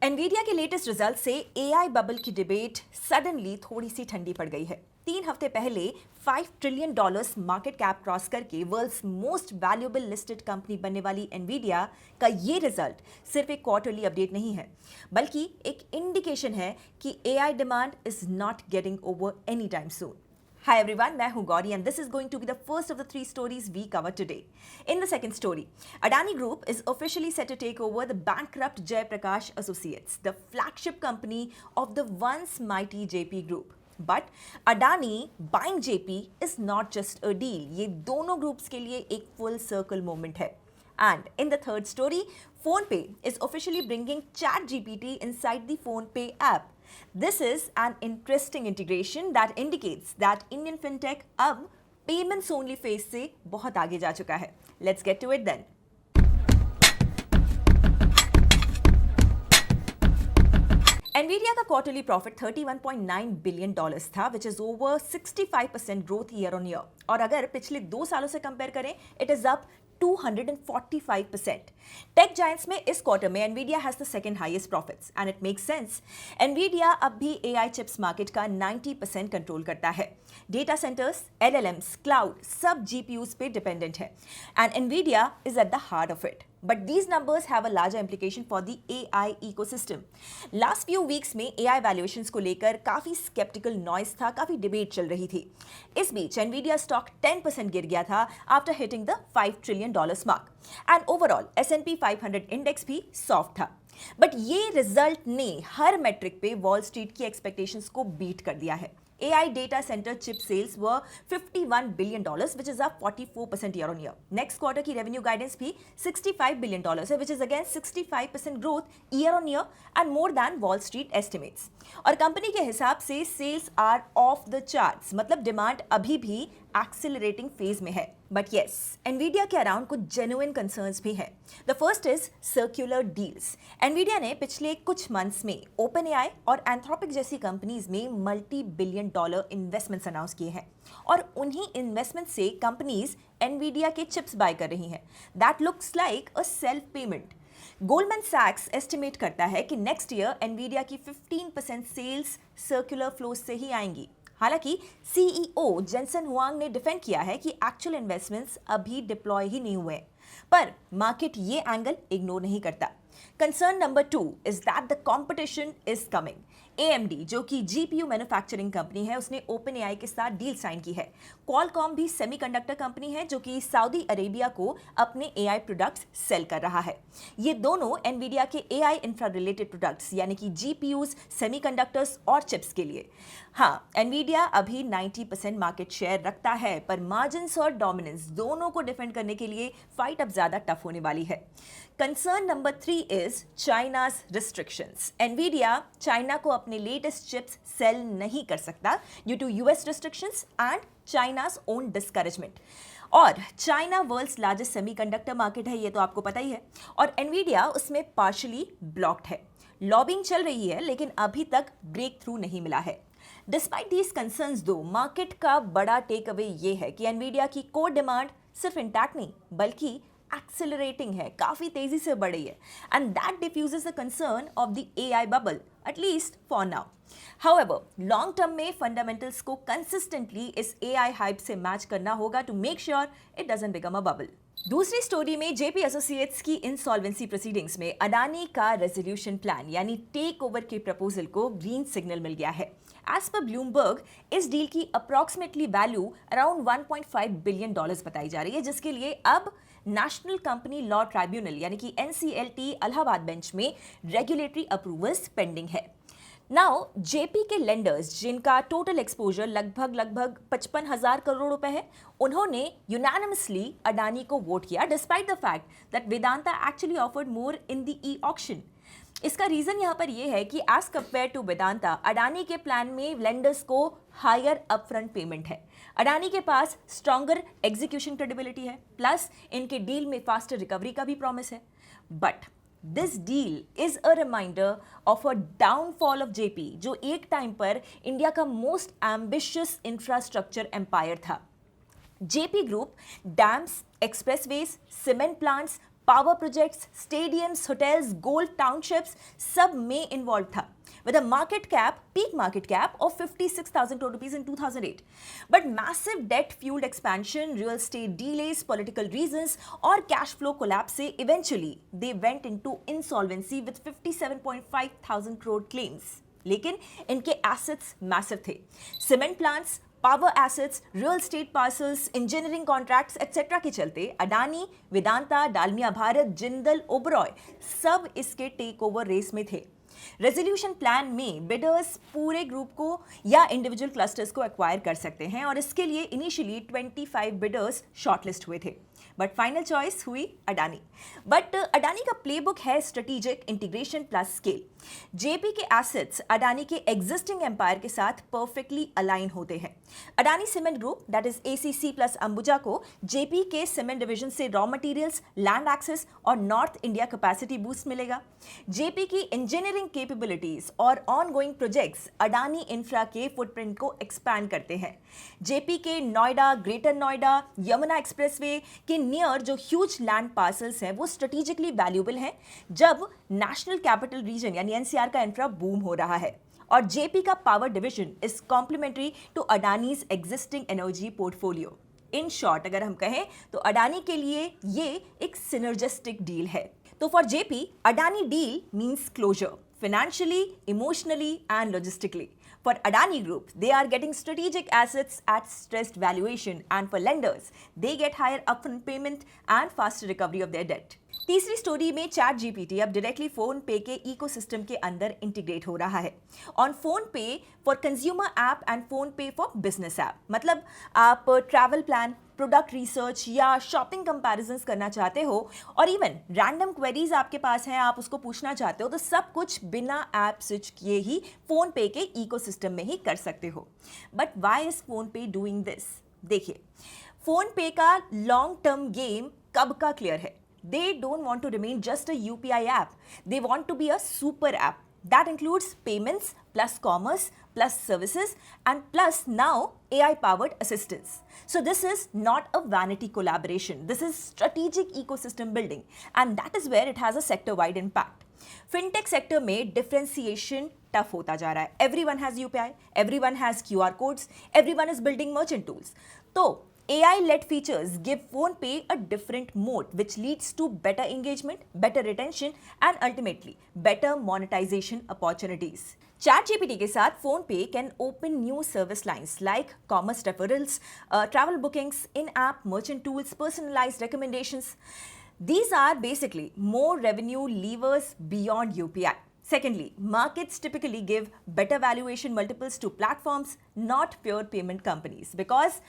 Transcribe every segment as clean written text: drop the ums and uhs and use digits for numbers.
Nvidia के latest result से AI bubble की डिबेट सडनली थोड़ी सी ठंडी पड़ गई है। 3 हफ्ते पहले $5 ट्रिलियन मार्केट कैप क्रॉस करके world's most valuable listed company बनने वाली एनवीडिया का ये रिजल्ट सिर्फ एक क्वार्टरली अपडेट नहीं है, बल्कि एक इंडिकेशन है कि AI demand is not getting over any time soon. Hi everyone, मैं हूं Gauri and this is going to be the first of the 3 stories we cover today. In the second story, Adani Group is officially set to take over the bankrupt Jaiprakash Associates, the flagship company of the once mighty JP Group. But Adani buying JP is not just a deal. ये दोनों groups के लिए एक full circle moment है. And in the third story, PhonePe is officially bringing ChatGPT inside the PhonePe app. This is an interesting integration that indicates that Indian fintech अब payments only phase से बहुत आगे जा चुका है. Let's get to it then. Nvidia का quarterly profit $31.9 billion था, which is over 65% growth year on year. और अगर पिछले 2 सालों से कंपेयर करें, it is up 245%. Tech giants में इस क्वार्टर में Nvidia has the second highest profits and it makes sense. Nvidia अब भी AI chips market का 90% कंट्रोल करता है. Data centers, LLMs, cloud सब GPUs पे dependent है and Nvidia is at the heart of it. But these numbers have a larger implication for the AI ecosystem. Last few weeks में AI valuations को लेकर काफ़ी skeptical noise था, काफ़ी debate चल रही थी. इस बीच Nvidia stock 10% गिर गया था after hitting the $5 trillion mark. And overall S&P 500 index भी soft था. But ये result ने हर metric पे Wall Street की expectations को beat कर दिया है. AI data center chip sales were $51 billion, which is up 44% year on year. Next quarter की revenue guidance भी $65 billion है, which is again 65% growth year on year and more than Wall Street estimates. और company के हिसाब से sales are off the charts, मतलब demand अभी भी एक्सेलरेटिंग फेज में है. बट येस, एनवीडिया के अराउंड कुछ जेन्युइन कंसर्न्स भी हैं. The first is circular deals. Nvidia ने पिछले कुछ मंथ्स में ओपनएआई और एंथ्रोपिक जैसी कंपनीज में $multi-billion इन्वेस्टमेंट्स अनाउंस किए हैं और उन्हीं इन्वेस्टमेंट से कंपनीज एनवीडिया के चिप्स बाय कर रही हैं. That looks like a self payment. Goldman सैक्स एस्टिमेट करता है कि नेक्स्ट ईयर एनवीडिया की 15% सेल्स सर्कुलर फ्लो से ही आएंगी. हालांकि सीईओ जेनसन हुआंग ने डिफेंड किया है कि एक्चुअल इन्वेस्टमेंट्स अभी डिप्लॉय ही नहीं हुए, पर मार्केट ये एंगल इग्नोर नहीं करता. Concern number 2 is that the competition is coming. AMD जो कि GPU मैन्युफैक्चरिंग कंपनी है, उसने OpenAI के साथ डील साइन की है. Qualcomm भी सेमीकंडक्टर कंपनी है जो कि सऊदी अरेबिया को अपने AI प्रोडक्ट्स सेल कर रहा है. ये दोनों Nvidia के AI इंफ्रा रिलेटेड प्रोडक्ट्स यानी कि GPUs, सेमीकंडक्टर्स और चिप्स के लिए. हाँ, Nvidia अभी 90% मार्केट शेयर रखता है, पर मार्जिन्स और डोमिनेंस दोनों को डिफेंड करने के लिए फाइट अब ज्यादा टफ होने वाली है. Concern number 3 is China's restrictions. Nvidia China को अपने लेटेस्ट चिप्स सेल नहीं कर सकता due to US restrictions and China's own discouragement. और China world's largest semiconductor market है, ये तो आपको पता ही है, और Nvidia उसमें पार्शली ब्लॉक्ड है. लॉबिंग चल रही है लेकिन अभी तक ब्रेक थ्रू नहीं मिला है. डिस्पाइट दीज कंसर्न्स दो, मार्केट का बड़ा टेक अवे ये है कि Nvidia की कोर डिमांड सिर्फ इंटैक्ट नहीं बल्कि एक्सेलरेटिंग है, काफी तेजी से बढ़ रही है, and that diffuses the concern of the AI bubble, at least for now. However, long term में फंडामेंटल्स को कंसिस्टेंटली इस AI हाइप से मैच करना होगा to make sure it doesn't become a bubble. दूसरी स्टोरी में जेपी एसोसिएट्स की इंसॉल्वेंसी प्रोसीडिंग्स में अडानी का रेजोल्यूशन प्लान यानी टेक ओवर के प्रपोजल को ग्रीन सिग्नल मिल गया है. एज पर ब्लूमबर्ग, इस डील की अप्रॉक्सीमेटली वैल्यू अराउंड $1.5 बिलियन बताई जा रही है, जिसके लिए अब नेशनल कंपनी लॉ ट्राइब्यूनल यानी कि NCLT इलाहाबाद बेंच में रेगुलेटरी अप्रूवल्स पेंडिंग है. नाउ जेपी के लेंडर्स जिनका टोटल एक्सपोजर लगभग 55,000 करोड़ रुपए है, उन्होंने यूनानिमसली अडानी को वोट किया despite the fact that Vedanta actually offered more in the e-auction. इसका रीजन यहाँ पर यह है कि as compare to Vedanta, Adani के प्लान में लेंडर्स को हायर अपफ्रंट पेमेंट है. अडानी के पास स्ट्रॉन्गर एग्जीक्यूशन क्रेडिबिलिटी है, प्लस इनके डील में फास्टर रिकवरी का भी प्रॉमिस है. But this deal is a reminder of a downfall of JP, जो एक टाइम पर इंडिया का मोस्ट एम्बिशियस इंफ्रास्ट्रक्चर एम्पायर था. JP group dams, expressways, cement plants, power projects, stadiums, hotels, golf townships सब में इन्वॉल्व था with a peak market cap of 56,000 crore rupees in 2008. But massive debt-fueled expansion, real estate delays, political reasons और cash flow collapse से eventually they went into insolvency with 57.5 thousand crore claims. लेकिन इनके assets massive थे. Cement plants, power assets, real estate parcels, engineering contracts etcetera के चलते अडानी, वेदांता, डालमिया भारत, जिंदल, ओबरॉय सब इसके take over race में थे. रेजोल्यूशन प्लान में बिडर्स पूरे ग्रुप को या इंडिविजुअल क्लस्टर्स को एक्वायर कर सकते हैं और इसके लिए इनिशियली 25 बिडर्स शॉर्टलिस्ट हुए थे, बट फाइनल चॉइस हुई अडानी. बट अडानी का प्लेबुक है strategic integration plus scale. JP के एसेट्स अडानी के एग्जिस्टिंग एम्पायर के साथ परफेक्टली अलाइन होते हैं. Adani cement group that is ACC plus Ambuja को जेपी के सीमेंट डिवीजन से रॉ मटेरियल्स, लैंड एक्सेस और नॉर्थ इंडिया कैपेसिटी बूस्ट मिलेगा. जेपी की इंजीनियरिंग कैपेबिलिटीज और ऑनगोइंग प्रोजेक्ट्स अडानी इंफ्रा के फुटप्रिंट को एक्सपैंड करते हैं. जेपी के नोएडा, ग्रेटर नोएडा, यमुना एक्सप्रेसवे के नियर जो ह्यूज लैंड पार्सल्स हैं वो स्ट्रेटेजिकली वैल्यूएबल हैं जब नेशनल कैपिटल रीजन यानी एनसीआर का इंफ्रा बूम हो रहा है. और जेपी का power division is complementary to Adani's existing energy portfolio. In short अगर हम कहें तो अडानी के लिए ये एक सिनर्जिस्टिक डील है. तो for JP Adani deal means closure financially, emotionally and logistically. For Adani Group, they are getting strategic assets at stressed valuation, and for lenders, they get higher upfront payment and faster recovery of their debt. तीसरी story में chat GPT अब directly phone पे के ecosystem के अंदर integrate हो रहा है. ऑन फोन पे for consumer app and phone पे फॉर बिजनेस ऐप. मतलब आप ट्रैवल प्लान, प्रोडक्ट रिसर्च या शॉपिंग कंपैरिजंस करना चाहते हो और इवन रैंडम क्वेरीज आपके पास हैं, आप उसको पूछना चाहते हो, तो सब कुछ बिना ऐप स्विच किए ही फोन पे के इकोसिस्टम में ही कर सकते हो. बट व्हाई इज फोन पे डूइंग दिस? देखिए, फोन पे का लॉन्ग टर्म गेम कब का क्लियर है. They don't want to remain just a UPI app. They want to be a super app. That includes payments, plus commerce, plus services, and plus now AI-powered assistance. So this is not a vanity collaboration. This is strategic ecosystem building, and that is where it has a sector-wide impact. Fintech sector में differentiation tough होता जा रहा है. Everyone has UPI, everyone has QR codes, everyone is building merchant tools. तो AI-led features give PhonePe a different mode, which leads to better engagement, better retention, and ultimately better monetization opportunities. ChatGPT के साथ PhonePe can open new service lines like commerce referrals, travel bookings, in-app merchant tools, personalized recommendations. These are basically more revenue levers beyond UPI. Secondly, markets typically give better valuation multiples to platforms, not pure payment companies, because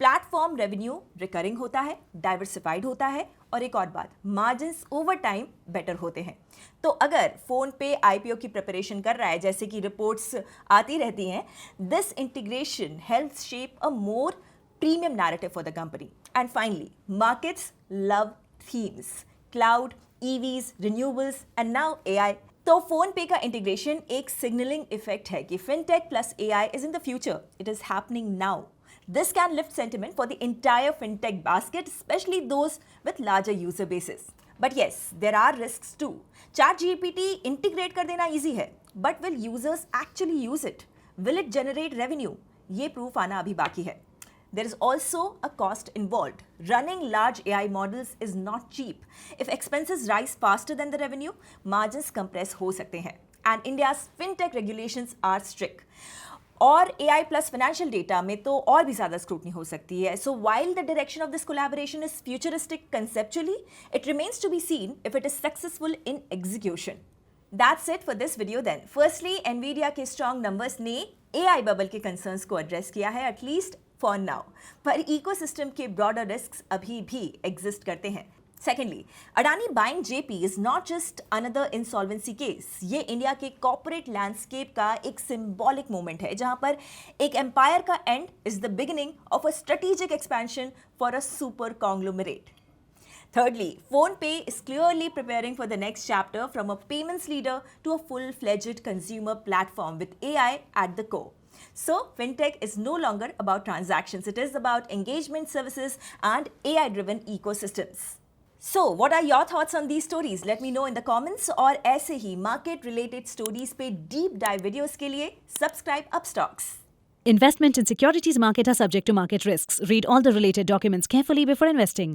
platform revenue recurring होता है, diversified होता है और एक और बात, margins over time better होते हैं. तो अगर फोन पे आईपीओ की प्रिपरेशन कर रहा है, जैसे कि रिपोर्ट्स आती रहती हैं, this integration helps shape a more premium narrative for the company. And finally, markets love themes, cloud, EVs, renewables and now AI. तो फोन पे का इंटीग्रेशन एक सिग्नलिंग इफेक्ट है कि fintech plus AI is in the future. It is happening now. This can lift sentiment for the entire fintech basket, especially those with larger user bases. But yes, there are risks too. ChatGPT integrate कर देना easy है, but will users actually use it? Will it generate revenue? ये proof आना अभी बाकी है. There is also a cost involved. Running large AI models is not cheap. If expenses rise faster than the revenue, margins compress हो सकते हैं. And India's fintech regulations are strict. और AI plus financial data में तो और भी ज़्यादा scrutiny हो सकती है. So while the direction of this collaboration is futuristic conceptually, it remains to be seen if it is successful in execution. That's it for this video then. Firstly, Nvidia के strong numbers ने AI bubble के concerns को address किया है, at least for now, पर ecosystem के broader risks अभी भी एग्जिस्ट करते हैं. Secondly, Adani buying JP is not just another insolvency case. ये इंडिया के कॉर्पोरेट लैंडस्केप का एक सिंबॉलिक मोमेंट है जहां पर एक एम्पायर का and is the beginning of a strategic expansion for a super conglomerate. Thirdly, PhonePe is clearly preparing for the next chapter from a payments leader to a full-fledged consumer platform with AI at the core. So, fintech is no longer about transactions. It is about engagement services and AI-driven ecosystems. So, what are your thoughts on these stories? Let me know in the comments. और ऐसे ही market related stories पे deep dive videos के लिए subscribe Upstocks. Investment in securities market are subject to market risks. Read all the related documents carefully before investing.